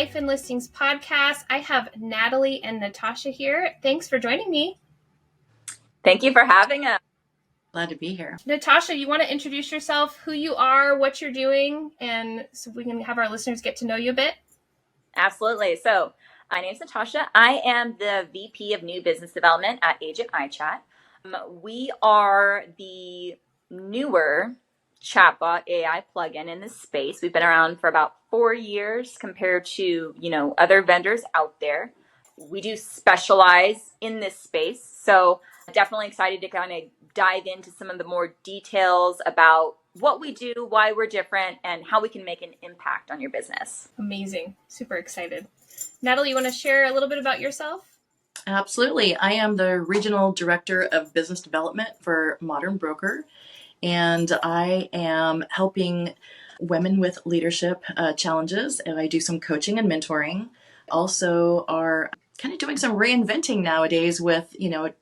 Life and Listings podcast. I have Natalie and Natasha here. Thanks for joining me. Thank you for having us. Glad to be here. Natasha, you want to introduce yourself, who you are, what you're doing, and so we can have our listeners get to know you a bit? Absolutely. So my name is Natasha. I am the VP of New Business Development at Agent iChat. We are the newer chatbot AI plugin in this space. We've been around for about 4 years compared to, other vendors out there. We do specialize in this space. So definitely excited to kind of dive into some of the more details about what we do, why we're different, and how we can make an impact on your business. Amazing. Super excited. Natalie, you want to share a little bit about yourself? Absolutely. I am the Regional Director of Business Development for Modern Broker, and I am helping women with leadership challenges, and I do some coaching and mentoring. Also are kind of doing some reinventing nowadays with,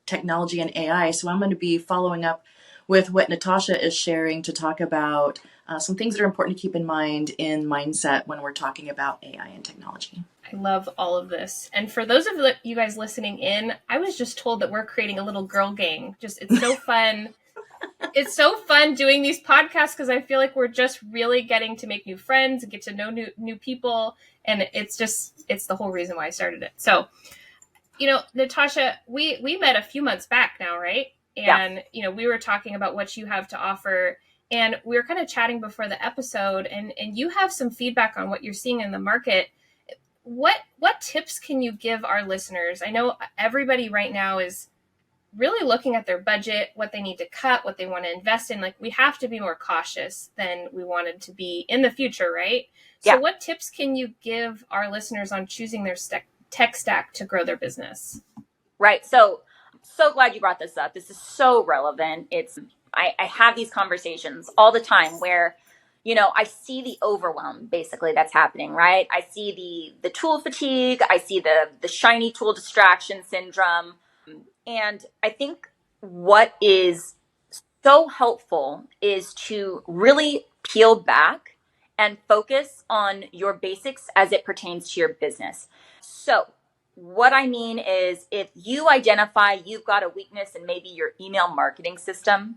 technology and AI. So I'm going to be following up with what Natasha is sharing to talk about some things that are important to keep in mind in mindset when we're talking about AI and technology. I love all of this. And for those of you guys listening in, I was just told that we're creating a little girl gang. It's so fun. It's so fun doing these podcasts because I feel like we're just really getting to make new friends and get to know new people. And it's the whole reason why I started it. So, Natasha, we met a few months back now, right? And, we were talking about what you have to offer. And we were kind of chatting before the episode. And you have some feedback on what you're seeing in the market. What tips can you give our listeners? I know everybody right now is really looking at their budget, what they need to cut, what they want to invest in. Like, we have to be more cautious than we wanted to be in the future, right? So what tips can you give our listeners on choosing their tech stack to grow their business? Right. So glad you brought this up. This is so relevant. I have these conversations all the time where, I see the overwhelm basically that's happening, right? I see the tool fatigue. I see the shiny tool distraction syndrome. And I think what is so helpful is to really peel back and focus on your basics as it pertains to your business. So what I mean is, if you identify you've got a weakness in maybe your email marketing system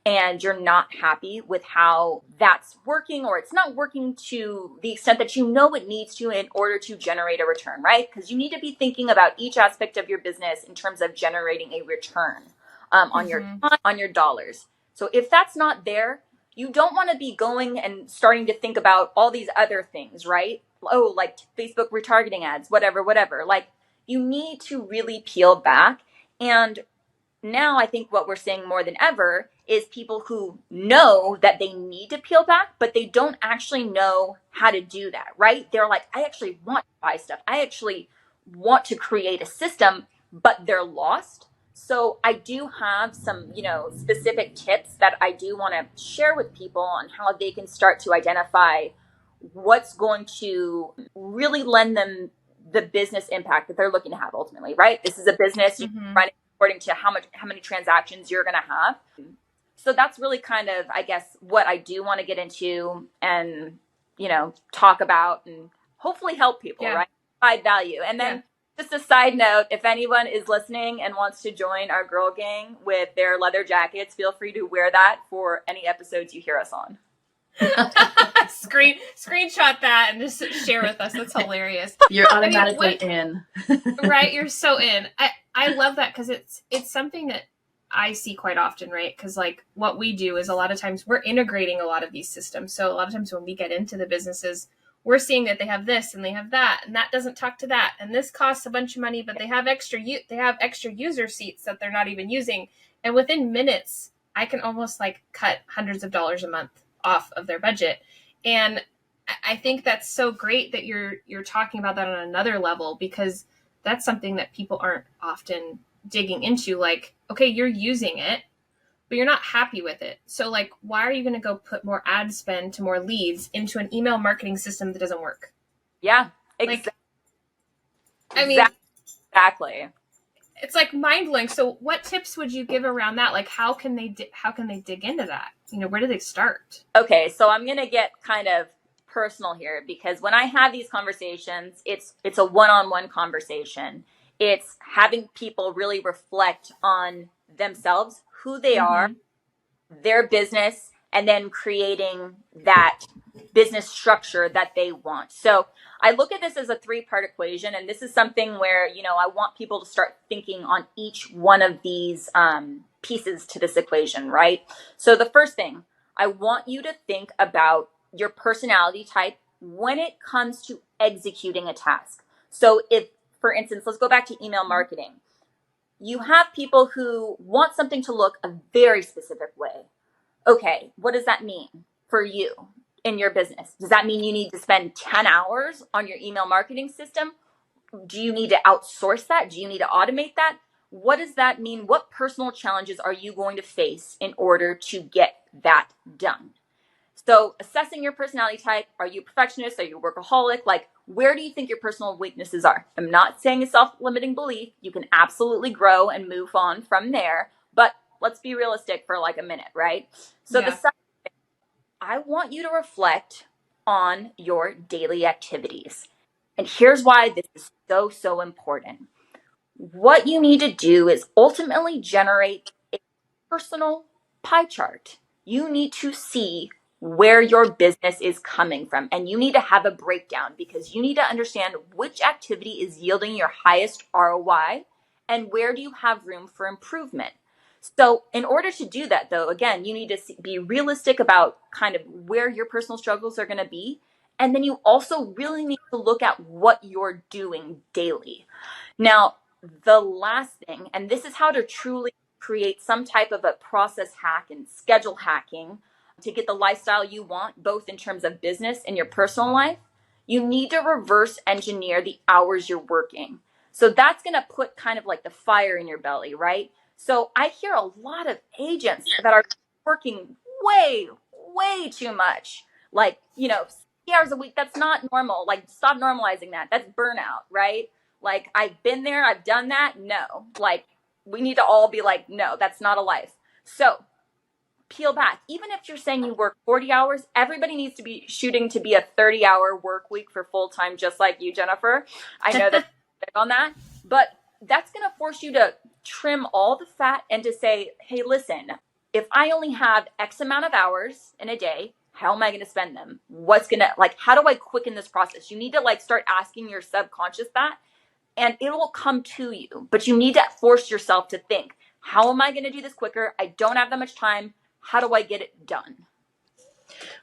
and you're not happy with how that's working, or it's not working to the extent that it needs to in order to generate a return, right? Because you need to be thinking about each aspect of your business in terms of generating a return on your time, on your dollars. So if that's not there, you don't want to be going and starting to think about all these other things, right? Oh, like Facebook retargeting ads, whatever. Like, you need to really peel back. And now I think what we're seeing more than ever is people who know that they need to peel back, but they don't actually know how to do that, right? They're like, I actually want to buy stuff. I actually want to create a system, but they're lost. So I do have some, specific tips that I do want to share with people on how they can start to identify what's going to really lend them the business impact that they're looking to have ultimately, right? This is a business, you run it according to how many transactions you're going to have. So that's really kind of, I guess, what I do want to get into and, talk about and hopefully help people, right? Provide value. And then just a side note, if anyone is listening and wants to join our girl gang with their leather jackets, feel free to wear that for any episodes you hear us on. Screenshot that and just share with us. That's hilarious. You're automatically in. Right, you're so in. I love that because it's something that I see quite often, right? Because like what we do is a lot of times we're integrating a lot of these systems. So a lot of times when we get into the businesses, we're seeing that they have this and they have that, and that doesn't talk to that, and this costs a bunch of money, but they have extra user seats that they're not even using, and within minutes, I can almost like cut hundreds of dollars a month off of their budget. And I think that's so great that you're talking about that on another level, because that's something that people aren't often digging into. Like, okay, you're using it, but you're not happy with it. So like, why are you going to go put more ad spend to more leads into an email marketing system that doesn't work? Yeah, exactly. I mean, exactly. It's like mind blowing. So what tips would you give around that? Like, how can they dig into that? Where do they start? Okay, so I'm going to get kind of personal here because when I have these conversations, it's a one-on-one conversation. It's having people really reflect on themselves, who they are, their business, and then creating that business structure that they want. So I look at this as a three-part equation, and this is something where, I want people to start thinking on each one of these pieces to this equation, right? So the first thing, I want you to think about your personality type when it comes to executing a task. So if, for instance, let's go back to email marketing. You have people who want something to look a very specific way. Okay, what does that mean for you in your business? Does that mean you need to spend 10 hours on your email marketing system? Do you need to outsource that? Do you need to automate that? What does that mean? What personal challenges are you going to face in order to get that done? So assessing your personality type, are you a perfectionist? Are you a workaholic? Like, where do you think your personal weaknesses are? I'm not saying a self-limiting belief. You can absolutely grow and move on from there, but let's be realistic for like a minute, right? So the second thing, I want you to reflect on your daily activities. And here's why this is so, so important. What you need to do is ultimately generate a personal pie chart. You need to see where your business is coming from, and you need to have a breakdown because you need to understand which activity is yielding your highest ROI and where do you have room for improvement. So in order to do that, though, again, you need to be realistic about kind of where your personal struggles are going to be. And then you also really need to look at what you're doing daily. Now, the last thing, and this is how to truly create some type of a process hack and schedule hacking to get the lifestyle you want, both in terms of business and your personal life, you need to reverse engineer the hours you're working. So that's going to put kind of like the fire in your belly, right? So I hear a lot of agents that are working way, way too much. Like, 60 hours a week, that's not normal. Like, stop normalizing that. That's burnout, right? Like, I've been there, I've done that. No, like, we need to all be like, no, that's not a life. So peel back. Even if you're saying you work 40 hours, everybody needs to be shooting to be a 30-hour work week for full time, just like you, Jennifer. I know that's big on that, but that's going to force you to trim all the fat and to say, hey, listen, if I only have X amount of hours in a day, how am I going to spend them? How do I quicken this process? You need to start asking your subconscious that, and it will come to you, but you need to force yourself to think, how am I going to do this quicker? I don't have that much time. How do I get it done?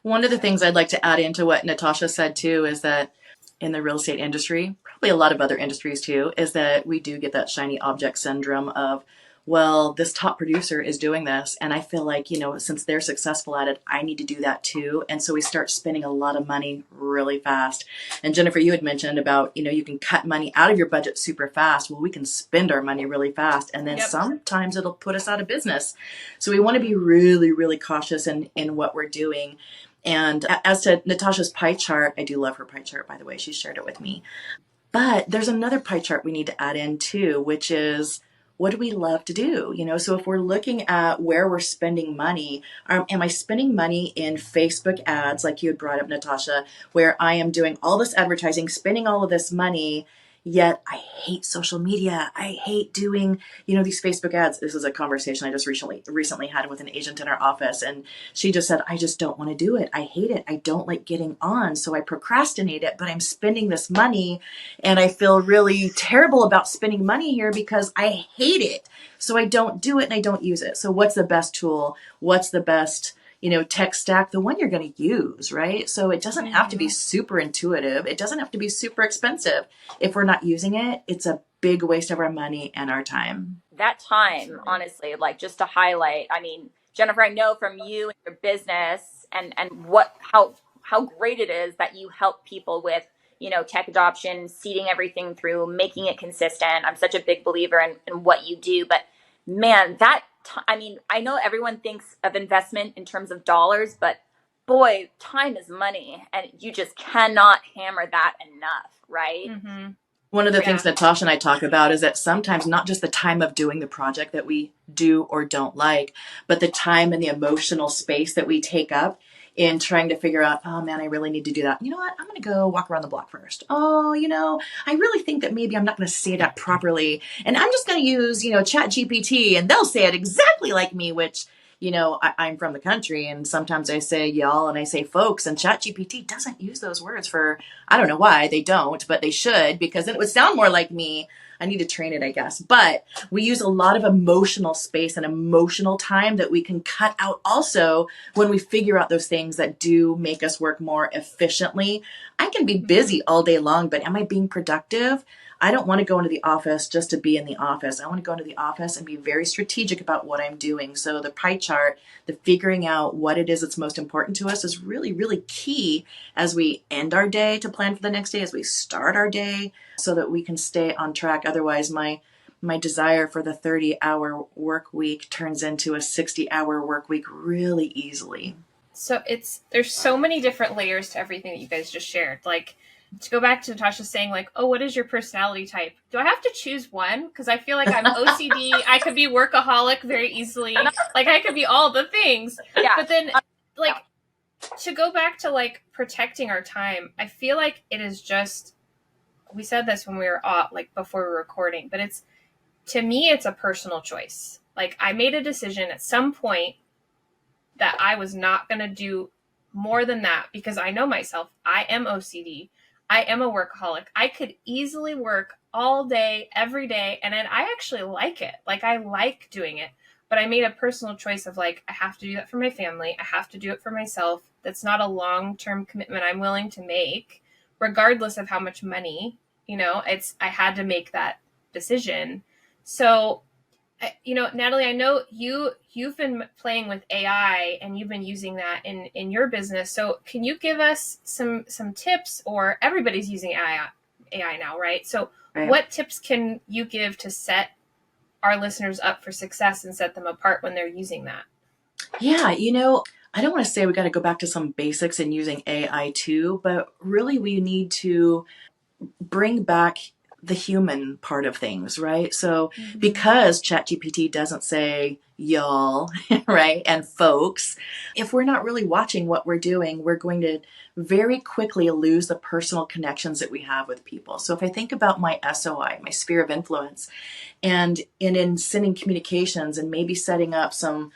One of the things I'd like to add into what Natasha said too is that in the real estate industry, probably a lot of other industries too, is that we do get that shiny object syndrome of, well, this top producer is doing this, and I feel like, since they're successful at it, I need to do that too. And so we start spending a lot of money really fast. And Jennifer, you had mentioned about, you can cut money out of your budget super fast. Well, we can spend our money really fast, and then sometimes it'll put us out of business. So we want to be really, really cautious in what we're doing. And as to Natasha's pie chart, I do love her pie chart, by the way. She shared it with me. But there's another pie chart we need to add in too, which is, what do we love to do? So if we're looking at where we're spending money, am I spending money in Facebook ads, like you had brought up, Natasha, where I am doing all this advertising, spending all of this money, yet I hate social media. I hate doing, these Facebook ads. This is a conversation I just recently had with an agent in our office. And she just said, I just don't want to do it. I hate it. I don't like getting on. So I procrastinate it, but I'm spending this money and I feel really terrible about spending money here because I hate it. So I don't do it and I don't use it. So what's the best tool? What's the best tech stack, the one you're going to use, right? So it doesn't have to be super intuitive. It doesn't have to be super expensive. If we're not using it, it's a big waste of our money and our time. That time, honestly, just to highlight, Jennifer, I know from you and your business and how great it is that you help people with, tech adoption, seeding everything through, making it consistent. I'm such a big believer in what you do, but man, I know everyone thinks of investment in terms of dollars, but boy, time is money, and you just cannot hammer that enough, right? Mm-hmm. One of the things Natasha and I talk about is that sometimes not just the time of doing the project that we do or don't like, but the time and the emotional space that we take up in trying to figure out, oh man, I really need to do that. You know what? I'm going to go walk around the block first. Oh, I really think that maybe I'm not going to say that properly. And I'm just going to use, Chat GPT, and they'll say it exactly like me, which, I'm from the country, and sometimes I say y'all and I say folks, and Chat GPT doesn't use those words for, I don't know why they don't, but they should, because then it would sound more like me. I need to train it, I guess. But we use a lot of emotional space and emotional time that we can cut out also when we figure out those things that do make us work more efficiently. I can be busy all day long, but am I being productive? I don't want to go into the office just to be in the office. I want to go into the office and be very strategic about what I'm doing. So the pie chart, the figuring out what it is that's most important to us is really, really key as we end our day to plan for the next day, as we start our day, so that we can stay on track. Otherwise, my desire for the 30-hour work week turns into a 60-hour work week really easily. So there's so many different layers to everything that you guys just shared. Like, to go back to Natasha saying, like, oh, what is your personality type? Do I have to choose one? Because I feel like I'm OCD. I could be workaholic very easily. Like, I could be all the things. Yeah. But then, like, to go back to, like, protecting our time, I feel like it is just, we said this when we were before we were recording, but to me, it's a personal choice. Like, I made a decision at some point that I was not going to do more than that, because I know myself. I am OCD. I am a workaholic. I could easily work all day, every day, and then I actually like it. Like, I like doing it. But I made a personal choice of, like, I have to do that for my family. I have to do it for myself. That's not a long-term commitment I'm willing to make, regardless of how much money, I had to make that decision. So, Natalie, I know you've been playing with AI and you've been using that in your business. So can you give us some tips? Or everybody's using AI now, right? So Right. What tips can you give to set our listeners up for success and set them apart when they're using that? Yeah, I don't want to say we got to go back to some basics in using AI too, but really we need to bring back the human part of things, right? So because ChatGPT doesn't say y'all, right, and folks, if we're not really watching what we're doing, we're going to very quickly lose the personal connections that we have with people. So if I think about my SOI, my sphere of influence, and in sending communications and maybe setting up some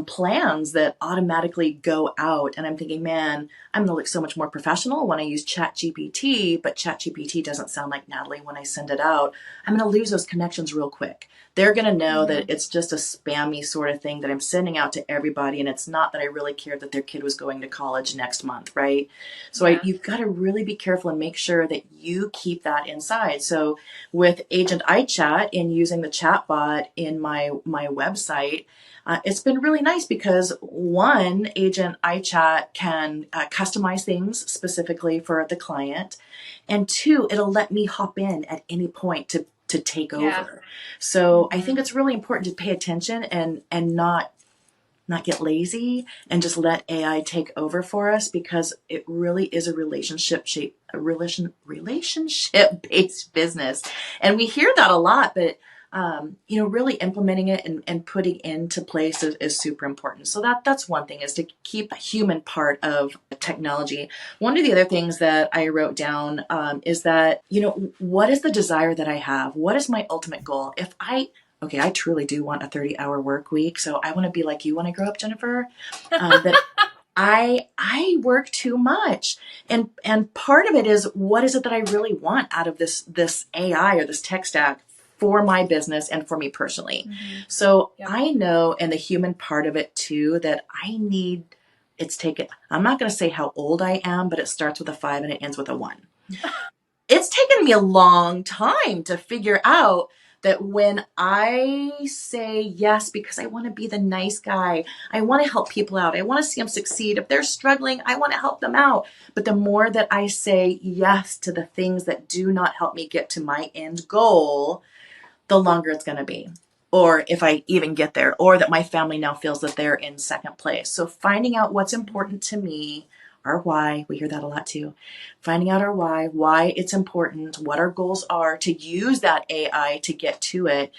plans that automatically go out, and I'm thinking, man, I'm going to look so much more professional when I use ChatGPT, but ChatGPT doesn't sound like Natalie when I send it out. I'm going to lose those connections real quick. They're going to know that it's just a spammy sort of thing that I'm sending out to everybody, and it's not that I really cared that their kid was going to college next month, right? So you've got to really be careful and make sure that you keep that inside. So with Agent iChat and using the chatbot in my website, it's been really nice because one, Agent iChat can customize things specifically for the client, and two, it'll let me hop in at any point to take over. So I think it's really important to pay attention and not get lazy and just let AI take over for us, because it really is a relationship based business, and we hear that a lot, but really implementing it and putting into place is super important. So that's one thing, is to keep a human part of technology. One of the other things that I wrote down is that, what is the desire that I have? What is my ultimate goal? I truly do want a 30-hour work week. So I want to be like you when I grow up, Jennifer. That I work too much. And part of it is, what is it that I really want out of this AI or this tech stack for my business and for me personally? So I know, and the human part of it too, that I need, I'm not going to say how old I am, but it starts with a 5 and it ends with a 1. It's taken me a long time to figure out that when I say yes because I want to be the nice guy, I want to help people out, I want to see them succeed. If they're struggling, I want to help them out. But the more that I say yes to the things that do not help me get to my end goal, the longer it's going to be. Or if I even get there, or that my family now feels that they're in second place. So finding out what's important to me, our why, we hear that a lot too. Finding out our why it's important, what our goals are, to use that AI to get to it.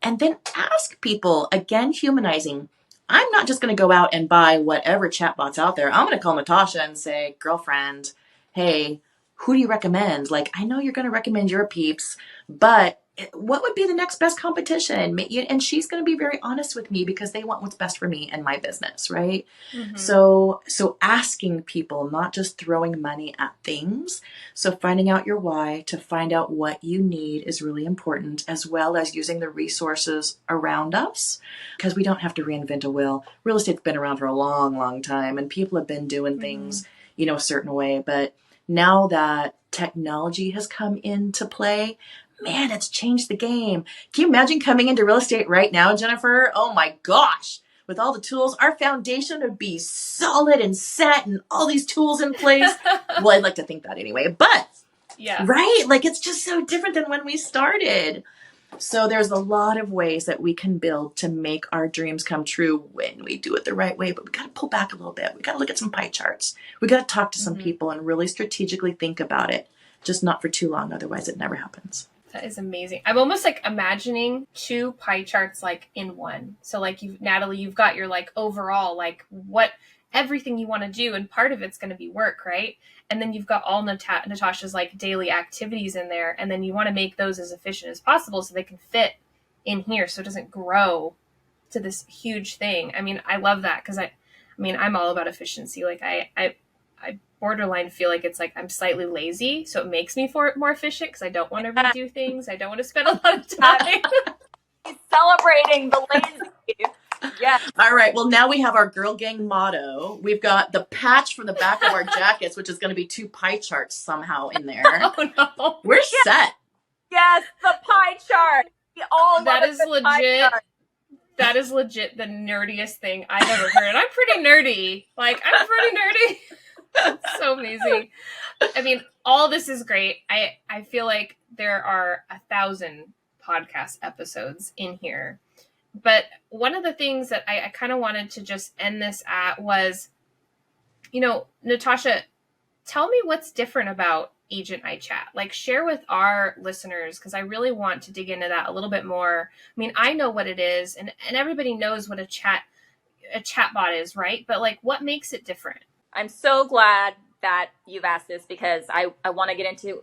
And then ask people, again, humanizing, I'm not just going to go out and buy whatever chatbot's out there. I'm going to call Natasha and say, girlfriend, hey, who do you recommend? Like, I know you're going to recommend your peeps, but what would be the next best competition? And she's going to be very honest with me because they want what's best for me and my business, right? Mm-hmm. So asking people, not just throwing money at things. So finding out your why to find out what you need is really important, as well as using the resources around us, because we don't have to reinvent a wheel. Real estate's been around for a long, long time, and people have been doing things, a certain way. But now that technology has come into play, man, it's changed the game. Can you imagine coming into real estate right now, Jennifer? Oh my gosh. With all the tools, our foundation would be solid and set and all these tools in place. Well, I'd like to think that anyway, but yeah, right? Like, it's just so different than when we started. So there's a lot of ways that we can build to make our dreams come true when we do it the right way. But we got to pull back a little bit. We got to look at some pie charts. We got to talk to some people and really strategically think about it, just not for too long. Otherwise, it never happens. That is amazing. I'm almost like imagining two pie charts like in one. So like Natalie, you've got your like overall, like what everything you want to do. And part of it's going to be work, right? And then you've got all Natasha's like daily activities in there. And then you want to make those as efficient as possible so they can fit in here. So it doesn't grow to this huge thing. I mean, I love that because I'm all about efficiency. Like I borderline feel like it's like I'm slightly lazy, so it makes me more efficient because I don't want to redo things. I don't want to spend a lot of time. He's celebrating the lazy. Yeah. All right. Well, now we have our girl gang motto. We've got the patch from the back of our jackets, which is going to be two pie charts somehow in there. Oh no, we're set. Yes, the pie chart. That is legit. That is legit the nerdiest thing I've ever heard. I'm pretty nerdy. Like, I'm pretty nerdy. It's so amazing. I mean, all this is great. I feel like there are 1,000 podcast episodes in here. But one of the things that I kind of wanted to just end this at was, Natasha, tell me what's different about Agent iChat. Like, share with our listeners, because I really want to dig into that a little bit more. I mean, I know what it is, and everybody knows what a chatbot is, right? But like, what makes it different? I'm so glad that you've asked this because I want to get into,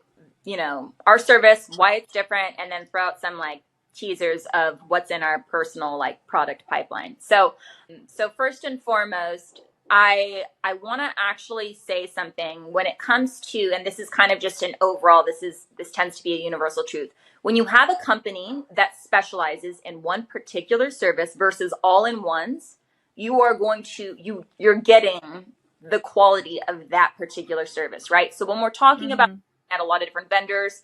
our service, why it's different, and then throw out some like teasers of what's in our personal like product pipeline. So first and foremost, I want to actually say something when it comes to, and this is kind of just an overall, this tends to be a universal truth. When you have a company that specializes in one particular service versus all in ones, you're getting the quality of that particular service, right? So when we're talking about at a lot of different vendors,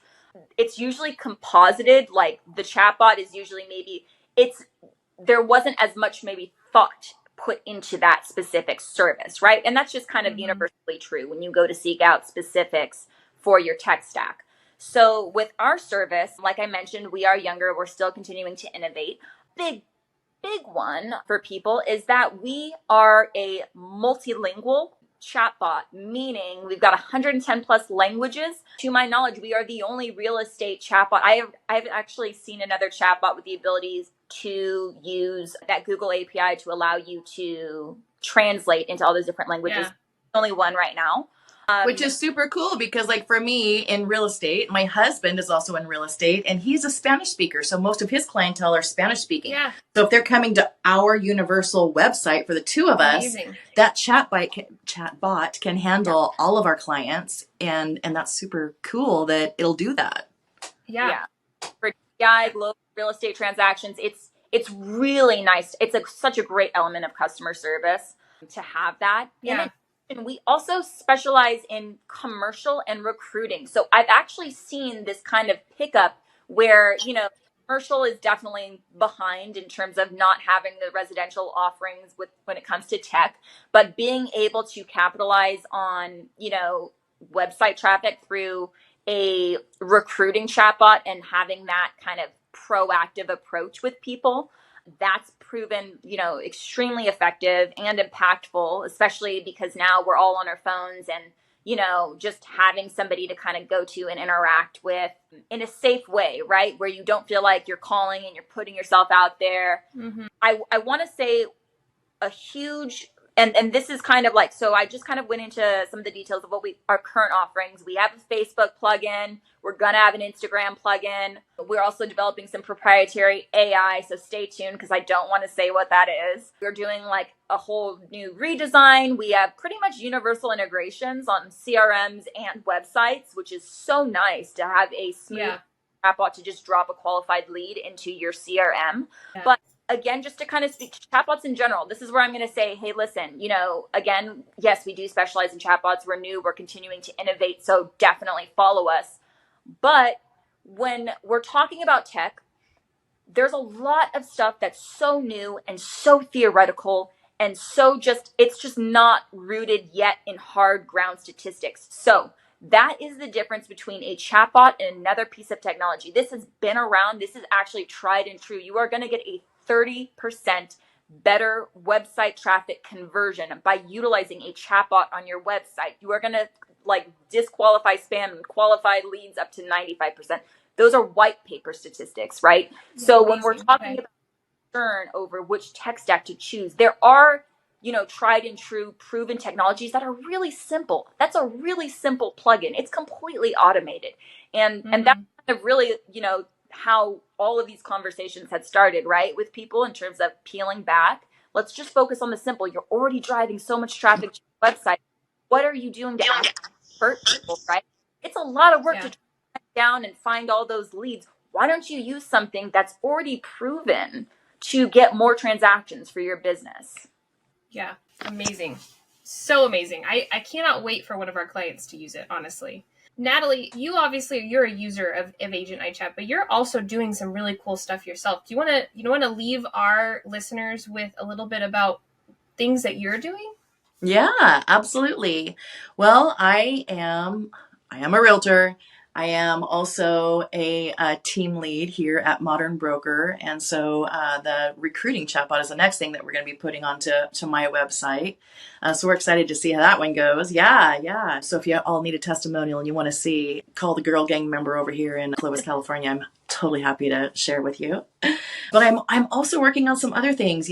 it's usually composited, like the chatbot is usually there wasn't as much maybe thought put into that specific service, right? And that's just kind of universally true when you go to seek out specifics for your tech stack. So with our service, like I mentioned, we are younger, we're still continuing to innovate. Big one for people is that we are a multilingual chatbot, meaning we've got 110 plus languages. To my knowledge, we are the only real estate chatbot. I've actually seen another chatbot with the abilities to use that Google API to allow you to translate into all those different languages. Yeah. Only one right now. Which is super cool because, like, for me in real estate, my husband is also in real estate and he's a Spanish speaker. So most of his clientele are Spanish speaking. Yeah. So if they're coming to our universal website for the two of us, that chatbot can handle all of our clients. And that's super cool that it'll do that. Yeah. For DI, global real estate transactions, it's really nice. It's such a great element of customer service to have that. Yeah. And we also specialize in commercial and recruiting. So I've actually seen this kind of pickup where, commercial is definitely behind in terms of not having the residential offerings when it comes to tech, but being able to capitalize on, website traffic through a recruiting chatbot and having that kind of proactive approach with people. That's proven, extremely effective and impactful, especially because now we're all on our phones and, just having somebody to kind of go to and interact with in a safe way, right? Where you don't feel like you're calling and you're putting yourself out there. Mm-hmm. I want to say a huge, and this is kind of like, so I just kind of went into some of the details of what our current offerings. We have a Facebook plugin. We're going to have an Instagram plugin. We're also developing some proprietary AI. So stay tuned, because I don't want to say what that is. We're doing like a whole new redesign. We have pretty much universal integrations on CRMs and websites, which is so nice to have a smooth chatbot to just drop a qualified lead into your CRM. Yeah. But again, just to kind of speak to chatbots in general, this is where I'm going to say, hey, listen, again, yes, we do specialize in chatbots. We're new. We're continuing to innovate. So definitely follow us. But when we're talking about tech, there's a lot of stuff that's so new and so theoretical and it's just not rooted yet in hard ground statistics. So that is the difference between a chatbot and another piece of technology. This has been around. This is actually tried and true. You are going to get a 30% better website traffic conversion by utilizing a chatbot on your website. You are going to disqualify spam and qualified leads up to 95%. Those are white paper statistics, right? Yeah, so when we're talking about concern over which tech stack to choose, there are, tried and true proven technologies that are really simple. That's a really simple plugin. It's completely automated. And that's kind of really, how all of these conversations had started, right? With people in terms of peeling back. Let's just focus on the simple. You're already driving so much traffic to your website. What are you doing to hurt people, right? It's a lot of work to track down and find all those leads. Why don't you use something that's already proven to get more transactions for your business? Yeah, amazing. So amazing. I cannot wait for one of our clients to use it, honestly. Natalie, you're a user of Agent iChat, but you're also doing some really cool stuff yourself. Do you want to leave our listeners with a little bit about things that you're doing? Yeah, absolutely. Well, I am a realtor. I am also a team lead here at Modern Broker. And so the recruiting chatbot is the next thing that we're going to be putting onto my website. So we're excited to see how that one goes. Yeah. So if you all need a testimonial and you want to see, call the girl gang member over here in Clovis, California. I'm totally happy to share with you. But I'm also working on some other things.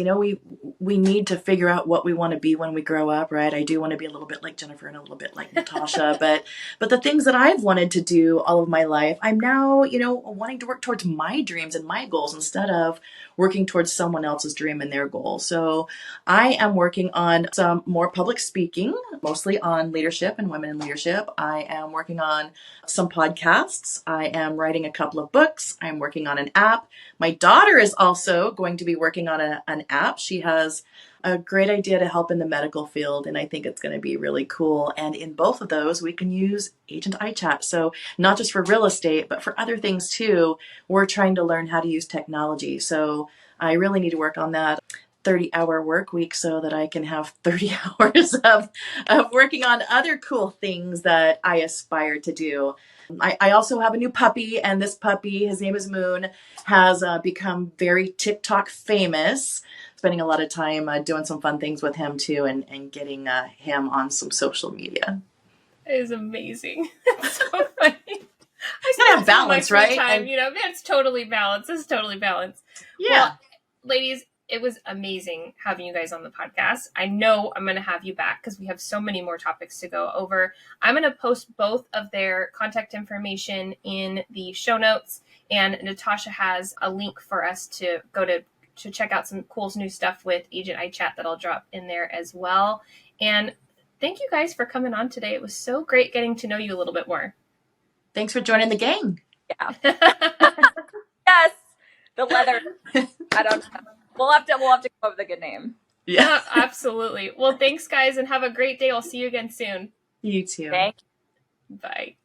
We need to figure out what we want to be when we grow up, right? I do want to be a little bit like Jennifer and a little bit like Natasha, but the things that I've wanted to do all of my life, I'm now, wanting to work towards my dreams and my goals instead of working towards someone else's dream and their goal. So I am working on some more public speaking, mostly on leadership and women in leadership. I am working on some podcasts. I am writing a couple of books. I'm working on an app. My daughter is also going to be working on an app. She has a great idea to help in the medical field, and I think it's going to be really cool. And in both of those, we can use Agent iChat. So not just for real estate, but for other things too. We're trying to learn how to use technology. So I really need to work on that 30-hour work week so that I can have 30 hours of working on other cool things that I aspire to do. I also have a new puppy, and this puppy, his name is Moon, has become very TikTok famous. Spending a lot of time doing some fun things with him too, and getting him on some social media. It is amazing. It's so funny. I gotta have balance, right? Time, it's totally balanced. This is totally balanced. Yeah. Well, ladies, it was amazing having you guys on the podcast. I know I'm going to have you back because we have so many more topics to go over. I'm going to post both of their contact information in the show notes, and Natasha has a link for us to go to check out some cool new stuff with Agent iChat that I'll drop in there as well. And thank you guys for coming on today. It was so great getting to know you a little bit more. Thanks for joining the gang. Yeah. Yes. The leather. I don't know. We'll have to come up with a good name. Yeah, absolutely. Well, thanks guys, and have a great day. I'll see you again soon. You too. Thank you. Bye.